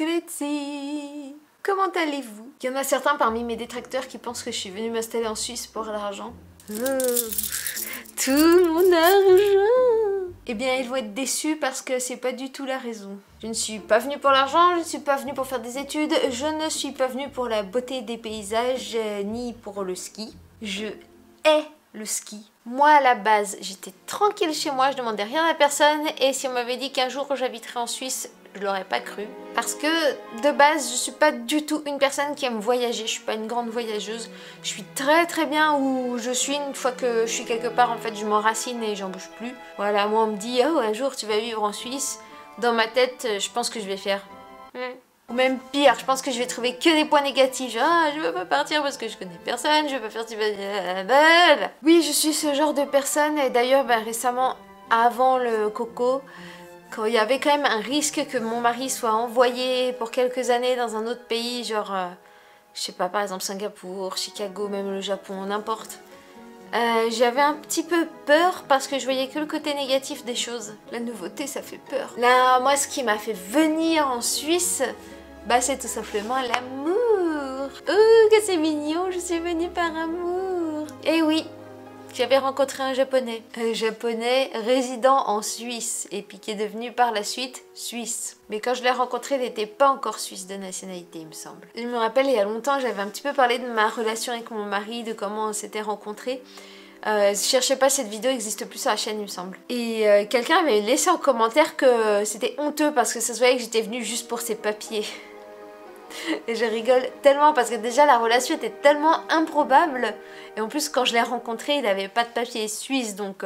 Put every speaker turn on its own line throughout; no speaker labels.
Grüezi. Comment allez-vous? Il y en a certains parmi mes détracteurs qui pensent que je suis venue m'installer en Suisse pour l'argent. Tout mon argent. Eh bien, ils vont être déçus parce que c'est pas du tout la raison. Je ne suis pas venue pour l'argent, je ne suis pas venue pour faire des études, je ne suis pas venue pour la beauté des paysages, ni pour le ski. Je hais le ski. Moi, à la base, j'étais tranquille chez moi, je demandais rien à personne, et si on m'avait dit qu'un jour j'habiterais en Suisse, je l'aurais pas cru. Parce que, de base, je suis pas du tout une personne qui aime voyager, je suis pas une grande voyageuse. Je suis très bien où je suis une fois que je suis quelque part, en fait, je m'enracine et j'en bouge plus. Voilà, moi on me dit, oh, un jour tu vas vivre en Suisse. Dans ma tête, je pense que je vais faire... Ou même pire, je pense que je vais trouver que des points négatifs. Genre, ah, je veux pas partir parce que je connais personne, je veux pas faire... Oui, je suis ce genre de personne, et d'ailleurs, récemment, avant le coco, quand il y avait quand même un risque que mon mari soit envoyé pour quelques années dans un autre pays, genre, je sais pas, par exemple Singapour, Chicago, même le Japon, n'importe. J'avais un petit peu peur parce que je voyais que le côté négatif des choses. La nouveauté, ça fait peur. Là, moi, ce qui m'a fait venir en Suisse, c'est tout simplement l'amour. Oh, que c'est mignon, je suis venue par amour. Et oui, j'avais rencontré un japonais résident en Suisse et puis qui est devenu par la suite suisse. Mais quand je l'ai rencontré, il n'était pas encore suisse de nationalité, il me semble. Je me rappelle, il y a longtemps, j'avais un petit peu parlé de ma relation avec mon mari, de comment on s'était rencontrés. Cherchez pas, cette vidéo n'existe plus sur la chaîne, il me semble. Et quelqu'un avait laissé en commentaire que c'était honteux parce que ça se voyait que j'étais venue juste pour ses papiers. Et je rigole tellement parce que déjà la relation était tellement improbable. Et en plus quand je l'ai rencontré, il n'avait pas de papier suisse, donc...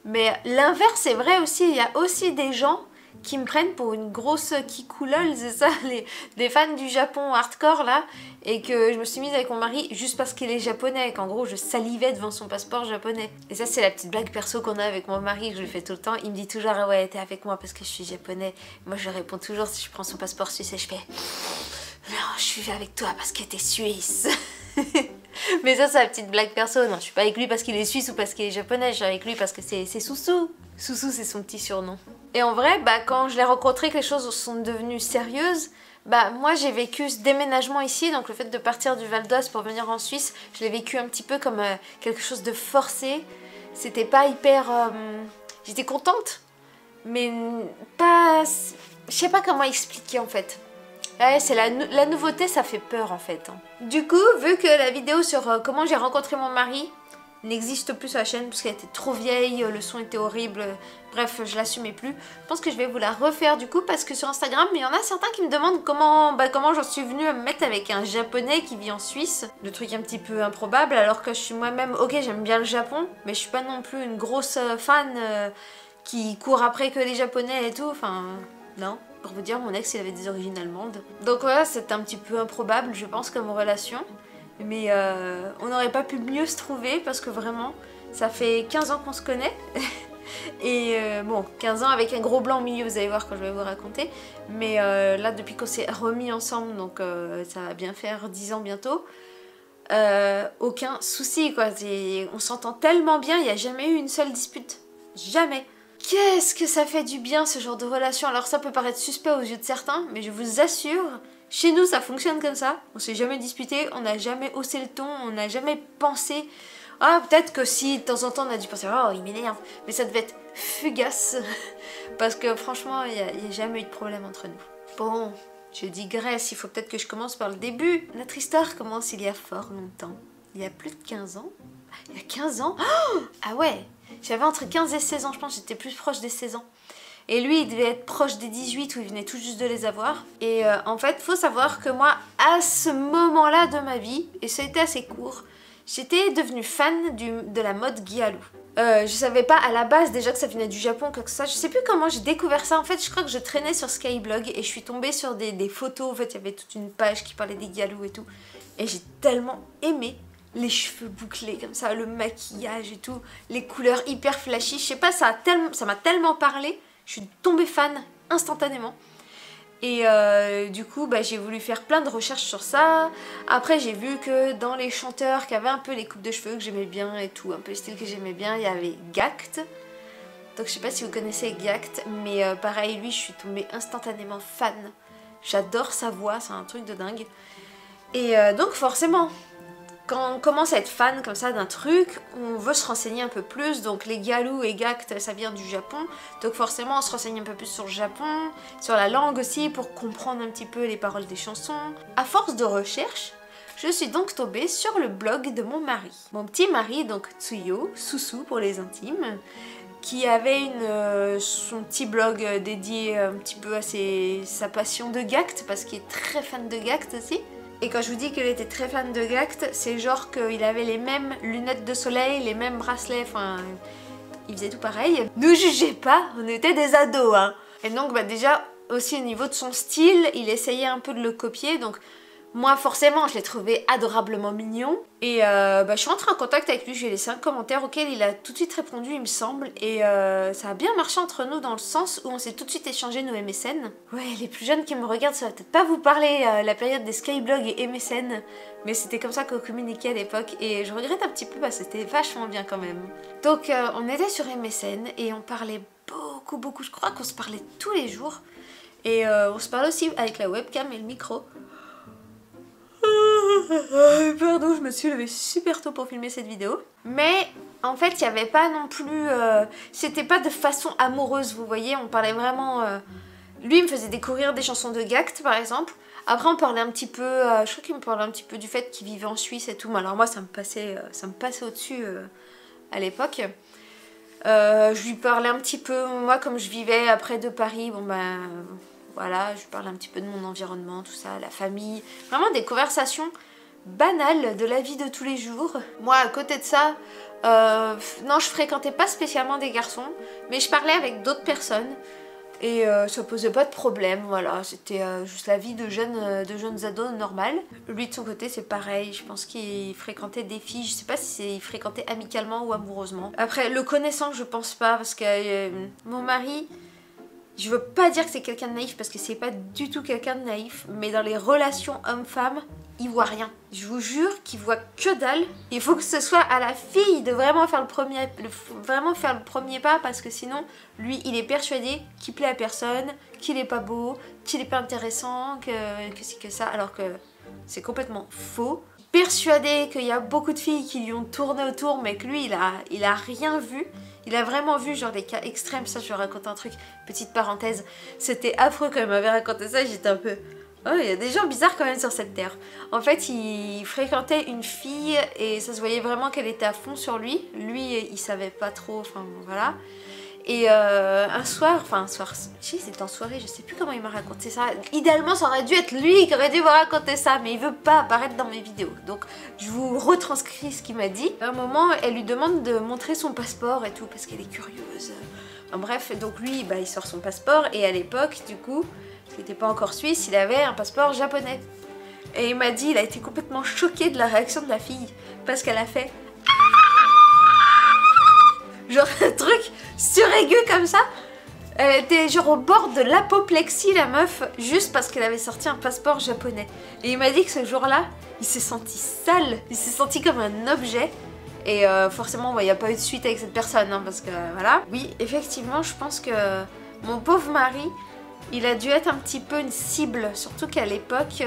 Mais l'inverse est vrai aussi, il y a aussi des gens qui me prennent pour une grosse kikoulol, c'est ça, des fans du Japon hardcore là, et que je me suis mise avec mon mari juste parce qu'il est japonais, qu'en gros je salivais devant son passeport japonais. Et ça c'est la petite blague perso qu'on a avec mon mari, que je lui fais tout le temps. Il me dit toujours, ah ouais, t'es avec moi parce que je suis japonais. Moi je réponds toujours si je prends son passeport suisse et je fais, non, je suis avec toi parce que t'es suisse. Mais ça c'est la petite blague perso, non je suis pas avec lui parce qu'il est suisse ou parce qu'il est japonais, je suis avec lui parce que c'est Soussou. Soussou c'est son petit surnom. Et en vrai, quand je l'ai rencontré, que les choses sont devenues sérieuses, moi j'ai vécu ce déménagement ici, donc le fait de partir du Val d'Oise pour venir en Suisse, je l'ai vécu un petit peu comme quelque chose de forcé. C'était pas hyper... J'étais contente, mais pas... Je sais pas comment expliquer en fait. Ouais, c'est la nouveauté, ça fait peur en fait. Du coup, vu que la vidéo sur comment j'ai rencontré mon mari n'existe plus sur la chaîne parce qu'elle était trop vieille, le son était horrible, bref, je l'assumais plus. Je pense que je vais vous la refaire du coup parce que sur Instagram, il y en a certains qui me demandent comment j'en suis venue à me mettre avec un japonais qui vit en Suisse. Le truc un petit peu improbable alors que je suis moi-même, ok, j'aime bien le Japon, mais je suis pas non plus une grosse fan qui court après que les japonais et tout, enfin, non. Pour vous dire, mon ex il avait des origines allemandes. Donc voilà, c'est un petit peu improbable je pense comme relation. Mais on n'aurait pas pu mieux se trouver parce que vraiment, ça fait 15 ans qu'on se connaît. Et bon, 15 ans avec un gros blanc au milieu, vous allez voir quand je vais vous raconter. Mais là, depuis qu'on s'est remis ensemble, donc ça va bien faire 10 ans bientôt, aucun souci quoi. On s'entend tellement bien, il n'y a jamais eu une seule dispute. Jamais. Qu'est-ce que ça fait du bien ce genre de relation. Alors ça peut paraître suspect aux yeux de certains, mais je vous assure, chez nous ça fonctionne comme ça. On s'est jamais disputé, on n'a jamais haussé le ton, on n'a jamais pensé... Ah peut-être que si de temps en temps on a dû penser, oh il m'énerve, mais ça devait être fugace. Parce que franchement il n'y a jamais eu de problème entre nous. Bon, je digresse, il faut peut-être que je commence par le début. Notre histoire commence il y a fort longtemps. Il y a plus de 15 ans. Il y a 15 ans? Oh, ah ouais. J'avais entre 15 et 16 ans, je pense que j'étais plus proche des 16 ans. Et lui, il devait être proche des 18 où il venait tout juste de les avoir. Et en fait, faut savoir que moi, à ce moment-là de ma vie, et ça a été assez court, j'étais devenue fan de la mode Gyalu. Je savais pas à la base déjà que ça venait du Japon, quoi que ça. Je sais plus comment j'ai découvert ça. En fait, je crois que je traînais sur Skyblog et je suis tombée sur des photos. En fait, il y avait toute une page qui parlait des Gyalu et tout. Et j'ai tellement aimé. Les cheveux bouclés comme ça, le maquillage et tout, les couleurs hyper flashy, je sais pas, ça m'a tellement parlé, je suis tombée fan instantanément. Et du coup, j'ai voulu faire plein de recherches sur ça. Après, j'ai vu que dans les chanteurs qui avaient un peu les coupes de cheveux que j'aimais bien et tout, un peu le style que j'aimais bien, il y avait Gact. Donc je sais pas si vous connaissez Gact, mais pareil, lui, je suis tombée instantanément fan. J'adore sa voix, c'est un truc de dingue. Et donc forcément, quand on commence à être fan comme ça d'un truc, on veut se renseigner un peu plus. Donc les Galou et Gact, ça vient du Japon. Donc forcément, on se renseigne un peu plus sur le Japon, sur la langue aussi, pour comprendre un petit peu les paroles des chansons. À force de recherche, je suis donc tombée sur le blog de mon mari. Mon petit mari, donc Tsuyo, Susu pour les intimes, qui avait son petit blog dédié un petit peu à sa passion de Gact, parce qu'il est très fan de Gact aussi. Et quand je vous dis qu'il était très fan de Gact, c'est genre qu'il avait les mêmes lunettes de soleil, les mêmes bracelets, enfin, il faisait tout pareil. Ne jugez pas, on était des ados, hein. Et donc bah déjà, aussi au niveau de son style, il essayait un peu de le copier, donc moi forcément je l'ai trouvé adorablement mignon. Et je suis rentrée en contact avec lui, je lui ai laissé un commentaire auquel il a tout de suite répondu il me semble. Et ça a bien marché entre nous dans le sens où on s'est tout de suite échangé nos MSN. Ouais, les plus jeunes qui me regardent, ça va peut-être pas vous parler la période des Skyblogs et MSN. Mais c'était comme ça qu'on communiquait à l'époque et je regrette un petit peu parce que c'était vachement bien quand même. Donc on était sur MSN et on parlait beaucoup, je crois qu'on se parlait tous les jours. Et on se parlait aussi avec la webcam et le micro. Pardon, je me suis levée super tôt pour filmer cette vidéo. Mais en fait, il n'y avait pas non plus... c'était pas de façon amoureuse, vous voyez. On parlait vraiment... Lui, il me faisait découvrir des chansons de Gact, par exemple. Après, on parlait un petit peu... je crois qu'il me parlait un petit peu du fait qu'il vivait en Suisse et tout. Mais alors moi, ça me passait au-dessus à l'époque. Je lui parlais un petit peu... Moi, comme je vivais près de Paris, bon ben... Voilà, je parle un petit peu de mon environnement, tout ça, la famille. Vraiment des conversations banales de la vie de tous les jours. Moi, à côté de ça, non, je fréquentais pas spécialement des garçons, mais je parlais avec d'autres personnes. Et ça posait pas de problème, voilà. C'était juste la vie de jeunes ados normale. Lui, de son côté, c'est pareil. Je pense qu'il fréquentait des filles. Je sais pas si il fréquentait amicalement ou amoureusement. Après, le connaissant, je pense pas, parce que mon mari... Je veux pas dire que c'est quelqu'un de naïf parce que c'est pas du tout quelqu'un de naïf, mais dans les relations homme-femme, il voit rien. Je vous jure qu'il voit que dalle. Il faut que ce soit à la fille de vraiment faire le premier pas parce que sinon, lui, il est persuadé qu'il plaît à personne, qu'il est pas beau, qu'il est pas intéressant, que c'est que ça, alors que c'est complètement faux. Persuadé qu'il y a beaucoup de filles qui lui ont tourné autour, mais que lui, il a rien vu. Il a vraiment vu genre des cas extrêmes. Ça, je vais raconter un truc, petite parenthèse. C'était affreux quand il m'avait raconté ça, j'étais un peu... Oh, il y a des gens bizarres quand même sur cette terre. En fait, il fréquentait une fille et ça se voyait vraiment qu'elle était à fond sur lui. Lui, il savait pas trop, enfin voilà. Et un soir, c'était en soirée, je sais plus comment il m'a raconté ça. Idéalement, ça aurait dû être lui qui aurait dû me raconter ça, mais il veut pas apparaître dans mes vidéos. Donc, je vous retranscris ce qu'il m'a dit. À un moment, elle lui demande de montrer son passeport et tout, parce qu'elle est curieuse. Enfin, bref, donc lui, bah, il sort son passeport, et à l'époque, du coup, il n'était pas encore suisse, il avait un passeport japonais. Et il m'a dit, il a été complètement choqué de la réaction de la fille, parce qu'elle a fait... Genre un truc suraigu comme ça. Elle était genre au bord de l'apoplexie la meuf, juste parce qu'elle avait sorti un passeport japonais. Et il m'a dit que ce jour-là, il s'est senti sale, il s'est senti comme un objet. Et forcément, il n'y a pas eu de suite avec cette personne, hein, parce que voilà. Oui, effectivement, je pense que mon pauvre mari, il a dû être un petit peu une cible. Surtout qu'à l'époque,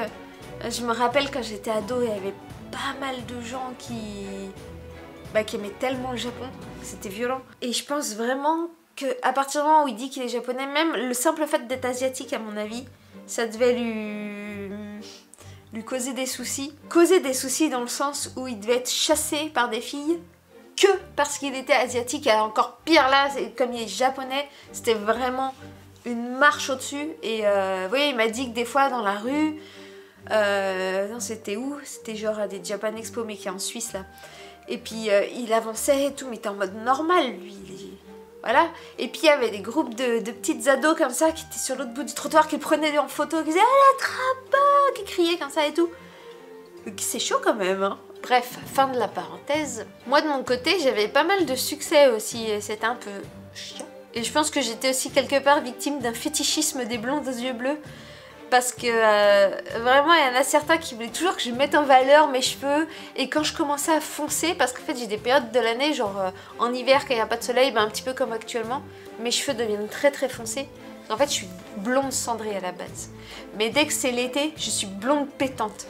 je me rappelle quand j'étais ado, il y avait pas mal de gens qui aimait tellement le Japon, c'était violent. Et je pense vraiment qu'à partir du moment où il dit qu'il est japonais, même le simple fait d'être asiatique à mon avis, ça devait lui causer des soucis. Causer des soucis dans le sens où il devait être chassé par des filles que parce qu'il était asiatique. Et encore pire là, comme il est japonais, c'était vraiment une marche au-dessus. Et vous voyez, il m'a dit que des fois dans la rue, non c'était où? C'était genre à des Japan Expo mais qui est en Suisse là. Et puis il avançait et tout, mais il était en mode normal lui. Voilà. Et puis il y avait des groupes de petites ados comme ça qui étaient sur l'autre bout du trottoir, qui le prenaient en photo, qui disaient « Elle attrape !» qui criaient comme ça et tout. C'est chaud quand même, hein. Bref, fin de la parenthèse. Moi de mon côté, j'avais pas mal de succès aussi, c'était un peu chiant. Et je pense que j'étais aussi quelque part victime d'un fétichisme des blondes aux yeux bleus. parce que vraiment il y en a certains qui voulaient toujours que je mette en valeur mes cheveux, et quand je commençais à foncer, parce qu'en fait j'ai des périodes de l'année, genre en hiver quand il n'y a pas de soleil, ben, un petit peu comme actuellement, mes cheveux deviennent très très foncés. En fait je suis blonde cendrée à la base, mais dès que c'est l'été je suis blonde pétante.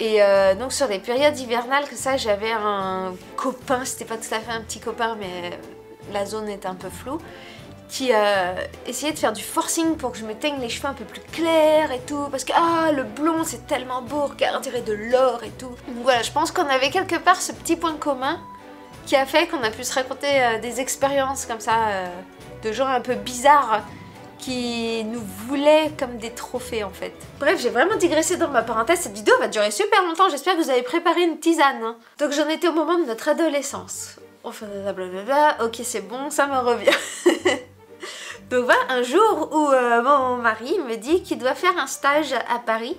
Et donc sur les périodes hivernales que ça, j'avais un copain, c'était pas tout à fait un petit copain mais la zone est un peu floue, qui essayait de faire du forcing pour que je me teigne les cheveux un peu plus clairs et tout, parce que le blond c'est tellement beau, regarde, on dirait de l'or et tout. Donc voilà, je pense qu'on avait quelque part ce petit point commun qui a fait qu'on a pu se raconter des expériences comme ça, de gens un peu bizarres, qui nous voulaient comme des trophées en fait. Bref, j'ai vraiment digressé dans ma parenthèse, cette vidéo va durer super longtemps, j'espère que vous avez préparé une tisane. Hein. Donc j'en étais au moment de notre adolescence. On fait blablabla, ok c'est bon, ça me revient. Donc voilà, un jour où mon mari me dit qu'il doit faire un stage à Paris,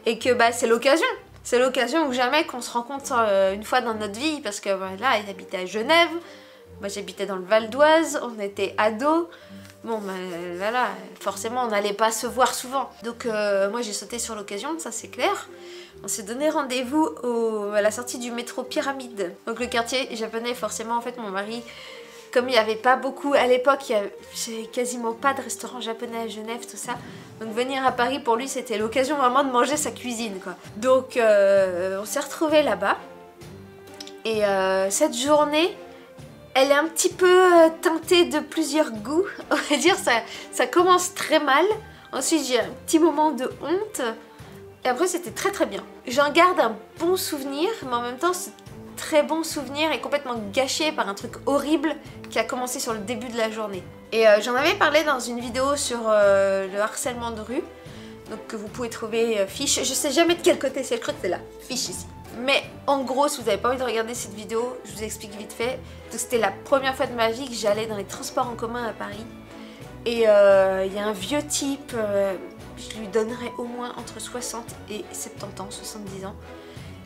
et que bah, c'est l'occasion. C'est l'occasion ou jamais qu'on se rencontre une fois dans notre vie, parce que là, il habitait à Genève, moi j'habitais dans le Val d'Oise, on était ados. Bon, bah, voilà, forcément, on n'allait pas se voir souvent. Donc, moi, j'ai sauté sur l'occasion, ça c'est clair. On s'est donné rendez-vous à la sortie du métro Pyramide. Donc, le quartier japonais, forcément, en fait, mon mari, comme il n'y avait pas beaucoup, à l'époque, il n'y avait quasiment pas de restaurant japonais à Genève, tout ça. Donc, venir à Paris, pour lui, c'était l'occasion vraiment de manger sa cuisine, quoi. Donc, on s'est retrouvés là-bas. Et cette journée... elle est un petit peu teintée de plusieurs goûts, on va dire, ça commence très mal, ensuite j'ai un petit moment de honte, et après c'était très très bien. J'en garde un bon souvenir, mais en même temps ce très bon souvenir est complètement gâché par un truc horrible qui a commencé sur le début de la journée. Et j'en avais parlé dans une vidéo sur le harcèlement de rue, donc que vous pouvez trouver fiche, je sais jamais de quel côté c'est, je crois que c'est là, fiche ici. Mais en gros, si vous n'avez pas envie de regarder cette vidéo, je vous explique vite fait. C'était la première fois de ma vie que j'allais dans les transports en commun à Paris. Et il y a un vieux type, je lui donnerais au moins entre 60 et 70 ans, 70 ans,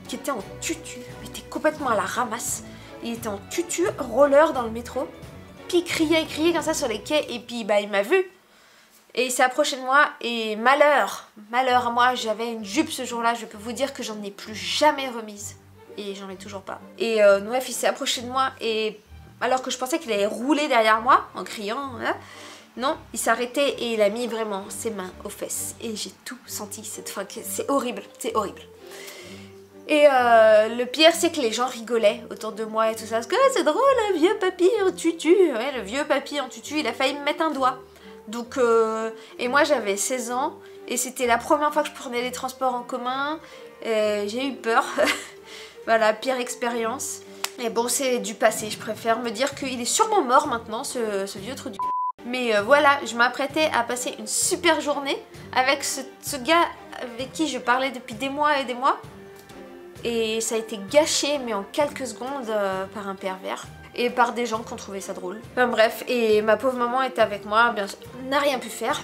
qui était en tutu, il était complètement à la ramasse. Il était en tutu, roller dans le métro, puis il criait comme ça sur les quais, et puis bah, il m'a vu. Et il s'est approché de moi, et malheur à moi, j'avais une jupe ce jour-là, je peux vous dire que j'en ai plus jamais remise. Et j'en ai toujours pas. Et bref, il s'est approché de moi, et alors que je pensais qu'il allait rouler derrière moi, en criant, hein, non, il s'est arrêté et il a mis vraiment ses mains aux fesses. Et j'ai tout senti cette fois, c'est horrible, c'est horrible. Et le pire, c'est que les gens rigolaient autour de moi et tout ça, parce que c'est drôle, un vieux papy en tutu. Ouais, le vieux papy en tutu, il a failli me mettre un doigt. Donc, et moi j'avais 16 ans et c'était la première fois que je prenais les transports en commun. J'ai eu peur. Voilà, pire expérience. Et bon, c'est du passé, je préfère me dire qu'il est sûrement mort maintenant, ce vieux trou du... Mais voilà, je m'apprêtais à passer une super journée avec ce gars avec qui je parlais depuis des mois et des mois. Et ça a été gâché, mais en quelques secondes, par un pervers. Et par des gens qui ont trouvé ça drôle. Enfin bref, et ma pauvre maman était avec moi, bien sûr, n'a rien pu faire.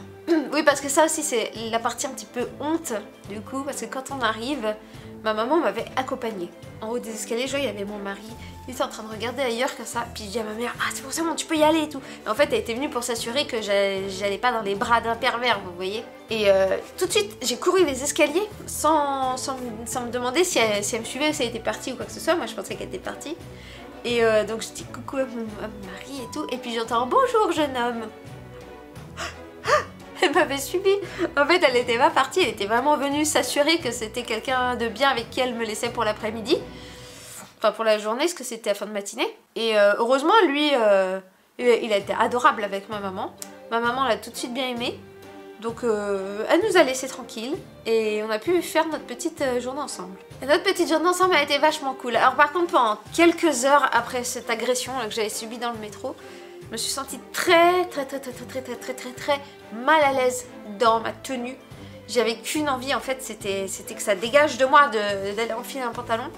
Oui, parce que ça aussi c'est la partie un petit peu honte, du coup, parce que quand on arrive, ma maman m'avait accompagnée. En haut des escaliers, je vois, il y avait mon mari, il était en train de regarder ailleurs comme ça, puis je dis à ma mère, ah c'est pour ça, maman, tu peux y aller et tout. Et en fait, elle était venue pour s'assurer que j'allais pas dans les bras d'un pervers, vous voyez. Et tout de suite, j'ai couru les escaliers sans me demander si elle me suivait, si elle était partie ou quoi que ce soit. Moi, je pensais qu'elle était partie. Et donc je dis coucou à mon mari et tout, et puis j'entends bonjour jeune homme. Elle m'avait suivi. En fait elle était pas partie, elle était vraiment venue s'assurer que c'était quelqu'un de bien avec qui elle me laissait pour l'après-midi. Enfin pour la journée, parce que c'était à fin de matinée. Et heureusement lui, il a été adorable avec ma maman. Ma maman l'a tout de suite bien aimé. Donc elle nous a laissé tranquilles et on a pu faire notre petite journée ensemble. Et notre petite journée ensemble a été vachement cool. Alors par contre pendant quelques heures après cette agression que j'avais subie dans le métro, je me suis sentie très mal à l'aise dans ma tenue. J'avais qu'une envie en fait, c'était que ça dégage de moi d'aller enfiler un pantalon.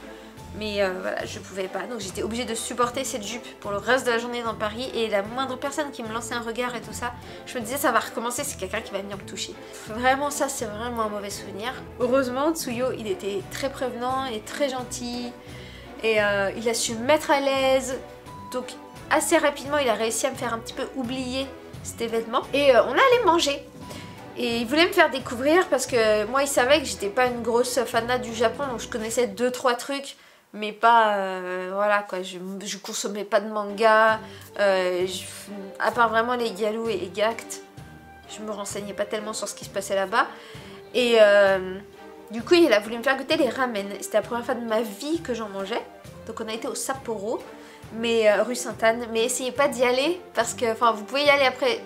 Mais voilà, je pouvais pas, donc j'étais obligée de supporter cette jupe pour le reste de la journée dans Paris. Et la moindre personne qui me lançait un regard et tout ça, je me disais ça va recommencer, c'est quelqu'un qui va venir me toucher. Vraiment ça, c'est vraiment un mauvais souvenir. Heureusement, Tsuyo, il était très prévenant et très gentil. Et il a su me mettre à l'aise. Donc assez rapidement, il a réussi à me faire un petit peu oublier cet événement. Et on allait manger. Et il voulait me faire découvrir parce que moi il savait que j'étais pas une grosse fanat du Japon, donc je connaissais 2-3 trucs, mais pas voilà quoi, je consommais pas de manga, à part vraiment les Galou et Gackt, je me renseignais pas tellement sur ce qui se passait là-bas. Et du coup il a voulu me faire goûter les ramen, c'était la première fois de ma vie que j'en mangeais, donc on a été au Sapporo, mais rue Sainte-Anne, mais essayez pas d'y aller parce que, enfin vous pouvez y aller après.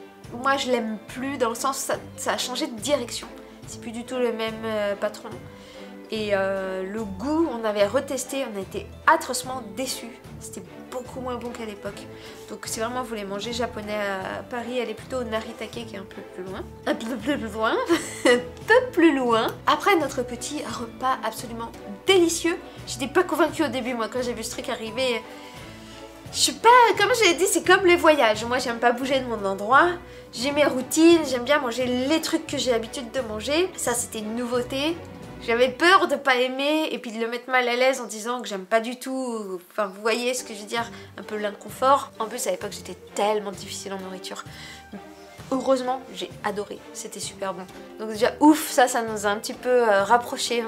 Moi je l'aime plus dans le sens où ça a changé de direction. C'est plus du tout le même patron. Et le goût, on avait retesté, on a été atrocement déçus. C'était beaucoup moins bon qu'à l'époque. Donc si vraiment vous voulez manger japonais à Paris, allez plutôt au Naritake qui est un peu plus loin. Un peu plus loin. Un peu plus loin. Après notre petit repas absolument délicieux. J'étais pas convaincue au début moi quand j'ai vu ce truc arriver. Je suis pas, comme je l'ai dit, c'est comme les voyages. Moi, j'aime pas bouger de mon endroit. J'ai mes routines, j'aime bien manger les trucs que j'ai l'habitude de manger. Ça, c'était une nouveauté. J'avais peur de pas aimer et puis de le mettre mal à l'aise en disant que j'aime pas du tout. Enfin, vous voyez ce que je veux dire, un peu l'inconfort. En plus, à l'époque, j'étais tellement difficile en nourriture. Heureusement, j'ai adoré. C'était super bon. Donc déjà, ouf, ça nous a un petit peu rapprochés.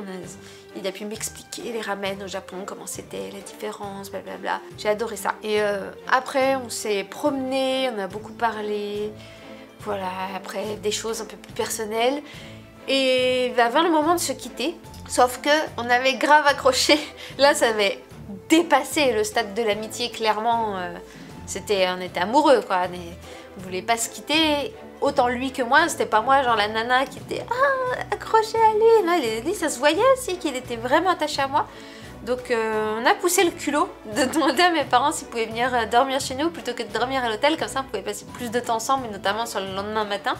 Il a pu m'expliquer les ramen au Japon, comment c'était, les différences, blablabla. J'ai adoré ça. Et après, on s'est promené, on a beaucoup parlé. Voilà, après, des choses un peu plus personnelles. Et va vers le moment de se quitter. Sauf que on avait grave accroché. Là, ça avait dépassé le stade de l'amitié, clairement. On était amoureux, quoi. On voulait pas se quitter. Autant lui que moi, c'était pas moi, genre la nana qui était accrochée à lui. Non, lui, ça se voyait aussi qu'il était vraiment attaché à moi. Donc on a poussé le culot de demander à mes parents s'ils pouvaient venir dormir chez nous plutôt que de dormir à l'hôtel. Comme ça, on pouvait passer plus de temps ensemble, notamment sur le lendemain matin.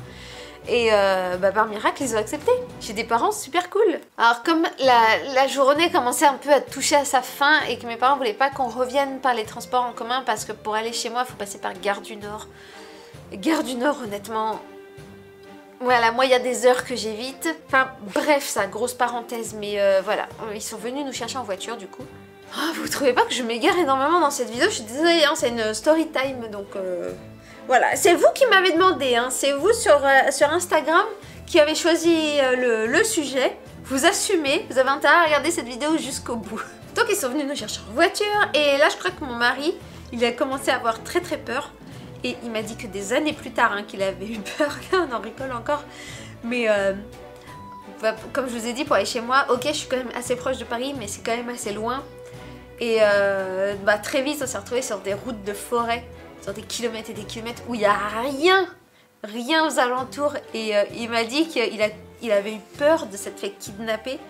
Et par miracle, ils ont accepté. J'ai des parents super cool. Alors comme la journée commençait un peu à toucher à sa fin et que mes parents voulaient pas qu'on revienne par les transports en commun parce que pour aller chez moi, il faut passer par Gare du Nord. Gare du Nord, honnêtement, voilà, moi il y a des heures que j'évite. Enfin bref, ça, grosse parenthèse, mais voilà, ils sont venus nous chercher en voiture du coup. Oh, vous trouvez pas que je m'égare énormément dans cette vidéo? Je suis désolée, hein, c'est une story time, donc voilà. C'est vous qui m'avez demandé, hein, c'est vous sur Instagram qui avez choisi le sujet. Vous assumez, vous avez intérêt à regarder cette vidéo jusqu'au bout. Donc ils sont venus nous chercher en voiture, et là je crois que mon mari, il a commencé à avoir très très peur. Et il m'a dit que des années plus tard hein, qu'il avait eu peur, là on en rigole encore. Mais comme je vous ai dit, pour aller chez moi, ok je suis quand même assez proche de Paris, mais c'est quand même assez loin. Et très vite on s'est retrouvés sur des routes de forêt, sur des kilomètres et des kilomètres où il n'y a rien aux alentours. Et il m'a dit qu'il avait eu peur de s'être fait kidnapper.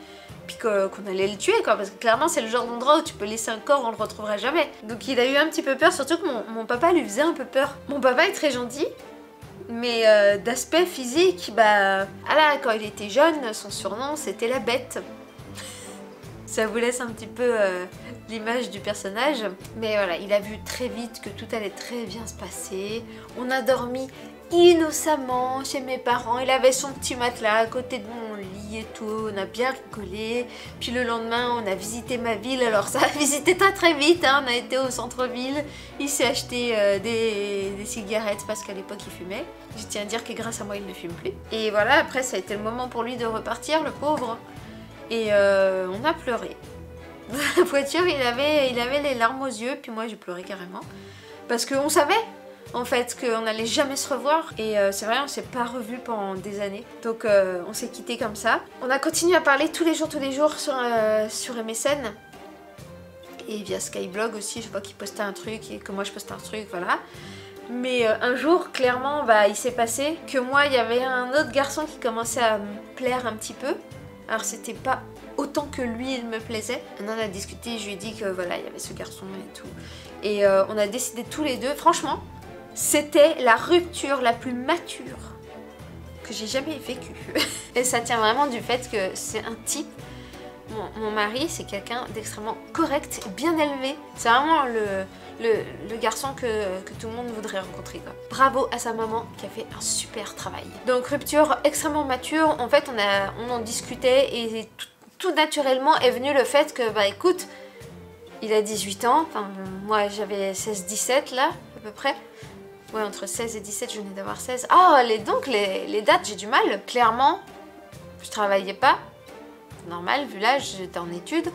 Puis qu'on allait le tuer quoi, parce que clairement c'est le genre d'endroit où tu peux laisser un corps, on le retrouvera jamais. Donc il a eu un petit peu peur, surtout que mon papa lui faisait un peu peur. Mon papa est très gentil, mais d'aspect physique, quand il était jeune, son surnom c'était la bête. Ça vous laisse un petit peu l'image du personnage. Mais voilà, il a vu très vite que tout allait très bien se passer. On a dormi innocemment chez mes parents. Il avait son petit matelas à côté de mon lit et tout. On a bien rigolé. Puis le lendemain, on a visité ma ville. Alors ça a visité très vite. Hein. On a été au centre-ville. Il s'est acheté des cigarettes parce qu'à l'époque, il fumait. Je tiens à dire que grâce à moi, il ne fume plus. Et voilà, après, ça a été le moment pour lui de repartir, le pauvre. Et on a pleuré. Dans la voiture, il avait les larmes aux yeux. Puis moi, j'ai pleuré carrément. Parce qu'on savait en fait qu'on n'allait jamais se revoir. Et c'est vrai, on s'est pas revus pendant des années. Donc on s'est quittés comme ça. On a continué à parler tous les jours sur MSN. Et via Skyblog aussi, je vois qu'il postait un truc et que moi je postais un truc, voilà. Mais un jour, clairement, il s'est passé que moi, il y avait un autre garçon qui commençait à me plaire un petit peu. Alors c'était pas autant que lui il me plaisait. On en a discuté, je lui ai dit que voilà, il y avait ce garçon et tout. Et on a décidé tous les deux, franchement, c'était la rupture la plus mature que j'ai jamais vécue. Et ça tient vraiment du fait que c'est un type. Mon mari, c'est quelqu'un d'extrêmement correct, bien élevé. C'est vraiment le garçon que tout le monde voudrait rencontrer quoi. Bravo à sa maman qui a fait un super travail. Donc rupture extrêmement mature. En fait on en discutait et tout naturellement est venu le fait que écoute, il a 18 ans, enfin moi j'avais 16-17 là à peu près. Ouais, entre 16 et 17, je venais d'avoir 16. Ah, donc les dates, j'ai du mal. Clairement, je travaillais pas. Normal, vu l'âge, j'étais en études.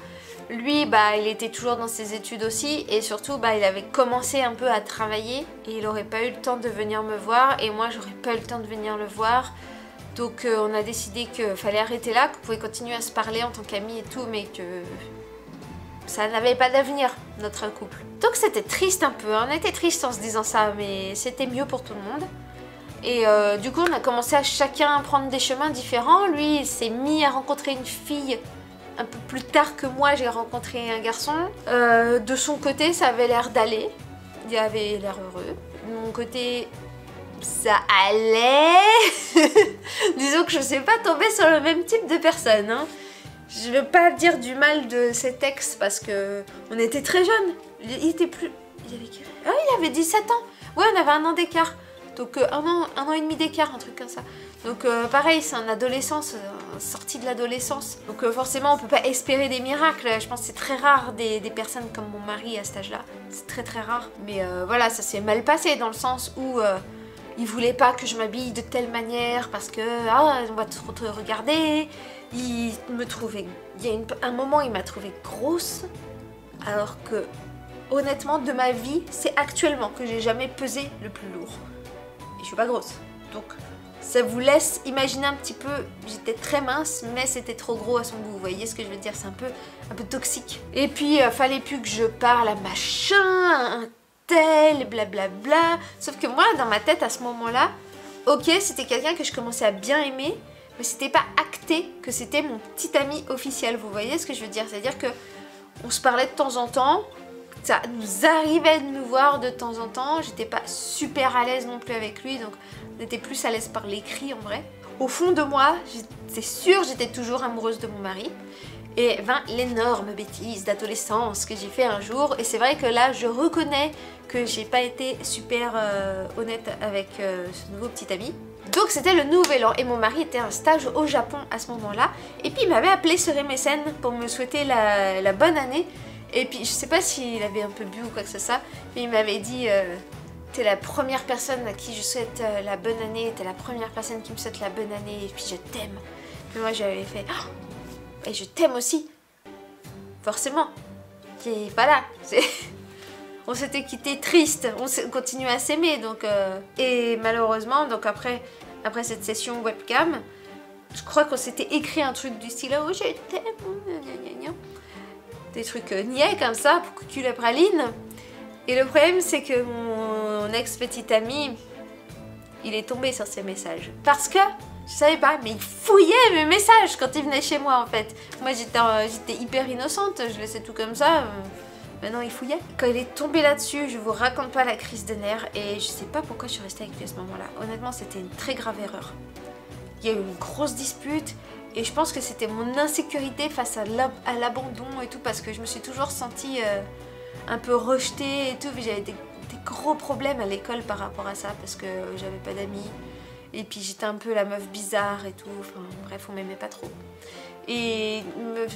Lui, bah, il était toujours dans ses études aussi. Et surtout, bah, il avait commencé un peu à travailler. Et il n'aurait pas eu le temps de venir me voir. Et moi, j'aurais pas eu le temps de venir le voir. Donc, on a décidé qu'il fallait arrêter là. Qu'on pouvait continuer à se parler en tant qu'amis et tout. Mais que ça n'avait pas d'avenir, notre couple. Donc, c'était triste un peu. On était triste en se disant ça. Mais c'était mieux pour tout le monde. Et du coup, on a commencé à chacun prendre des chemins différents. Lui, il s'est mis à rencontrer une fille un peu plus tard que moi, j'ai rencontré un garçon. De son côté, ça avait l'air d'aller. Il avait l'air heureux. De mon côté, ça allait. Disons que je ne sais pas tomber sur le même type de personne. Hein. Je ne veux pas dire du mal de cet ex parce que on était très jeunes. Il était plus... Il avait quel âge ? Ah, il avait 17 ans. Ouais, on avait un an d'écart. Donc un an et demi d'écart, un truc comme ça. Donc pareil, c'est un adolescent, sorti de l'adolescence. Donc forcément, on peut pas espérer des miracles. Je pense que c'est très rare des personnes comme mon mari à cet âge-là. C'est très très rare. Mais voilà, ça s'est mal passé dans le sens où il voulait pas que je m'habille de telle manière parce que on va te regarder. Il me trouvait... Il y a un moment, il m'a trouvée grosse. Alors que, honnêtement, de ma vie, c'est actuellement que j'ai jamais pesé le plus lourd. Et je suis pas grosse. Donc ça vous laisse imaginer un petit peu, j'étais très mince mais c'était trop gros à son goût, vous voyez ce que je veux dire, c'est un peu toxique. Et puis fallait plus que je parle à machin, un tel, blablabla. Sauf que moi dans ma tête à ce moment-là, ok c'était quelqu'un que je commençais à bien aimer, mais c'était pas acté que c'était mon petit ami officiel, vous voyez ce que je veux dire, c'est-à-dire que on se parlait de temps en temps. Ça nous arrivait de nous voir de temps en temps, j'étais pas super à l'aise non plus avec lui, donc on était plus à l'aise par l'écrit en vrai. Au fond de moi, c'est sûr, j'étais toujours amoureuse de mon mari. Et l'énorme bêtise d'adolescence que j'ai fait un jour, et c'est vrai que là je reconnais que j'ai pas été super honnête avec ce nouveau petit ami. Donc c'était le nouvel an et mon mari était en stage au Japon à ce moment-là, et puis il m'avait appelé sur MSN pour me souhaiter la bonne année. Et puis je sais pas s'il avait un peu bu ou quoi que ce soit, mais il m'avait dit t'es la première personne à qui je souhaite la bonne année, t'es la première personne qui me souhaite la bonne année, et puis je t'aime. Puis moi j'avais fait oh, et je t'aime aussi, forcément. Et voilà, on s'était quitté triste, on continuait à s'aimer donc et malheureusement donc après cette session webcam, je crois qu'on s'était écrit un truc du style oh je t'aime, des trucs niais comme ça pour cucu la praline. Et le problème c'est que mon ex-petit ami, il est tombé sur ces messages. Parce que, je savais pas, mais il fouillait mes messages quand il venait chez moi en fait. Moi j'étais hyper innocente, je laissais tout comme ça. Maintenant il fouillait. Quand il est tombé là-dessus, je vous raconte pas la crise de nerfs. Et je sais pas pourquoi je suis restée avec lui à ce moment-là. Honnêtement c'était une très grave erreur. Il y a eu une grosse dispute. Et je pense que c'était mon insécurité face à l'abandon et tout, parce que je me suis toujours sentie un peu rejetée et tout. J'avais des gros problèmes à l'école par rapport à ça, parce que j'avais pas d'amis. Et puis j'étais un peu la meuf bizarre et tout. Enfin bref, on m'aimait pas trop. Et me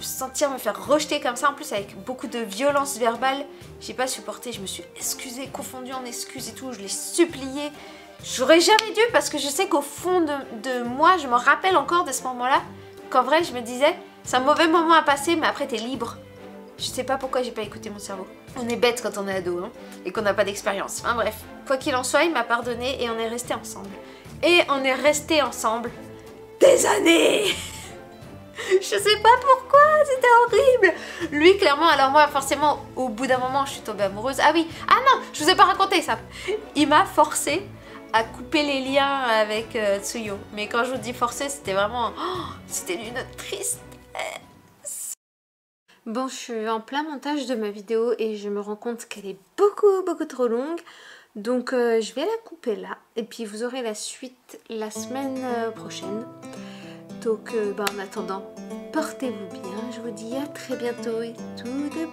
faire rejeter comme ça, en plus avec beaucoup de violence verbale, j'ai pas supporté. Je me suis excusée, confondue en excuses et tout. Je l'ai supplié. J'aurais jamais dû, parce que je sais qu'au fond de moi, je me rappelle encore de ce moment-là. Qu'en vrai je me disais c'est un mauvais moment à passer mais après t'es libre. Je sais pas pourquoi j'ai pas écouté mon cerveau. On est bête quand on est ado hein, et qu'on n'a pas d'expérience. Enfin bref, quoi qu'il en soit il m'a pardonné et on est restés ensemble. Et on est restés ensemble des années. Je sais pas pourquoi, c'était horrible. Lui clairement, alors moi forcément au bout d'un moment je suis tombée amoureuse. Ah oui, ah non, je vous ai pas raconté ça. Il m'a forcé à couper les liens avec Tsuyo. Mais quand je vous dis forcer, c'était vraiment... Oh, c'était d'une tristesse. Bon, je suis en plein montage de ma vidéo et je me rends compte qu'elle est beaucoup trop longue. Donc je vais la couper là. Et puis vous aurez la suite la semaine prochaine. Donc en attendant, portez-vous bien. Je vous dis à très bientôt et tout de bon.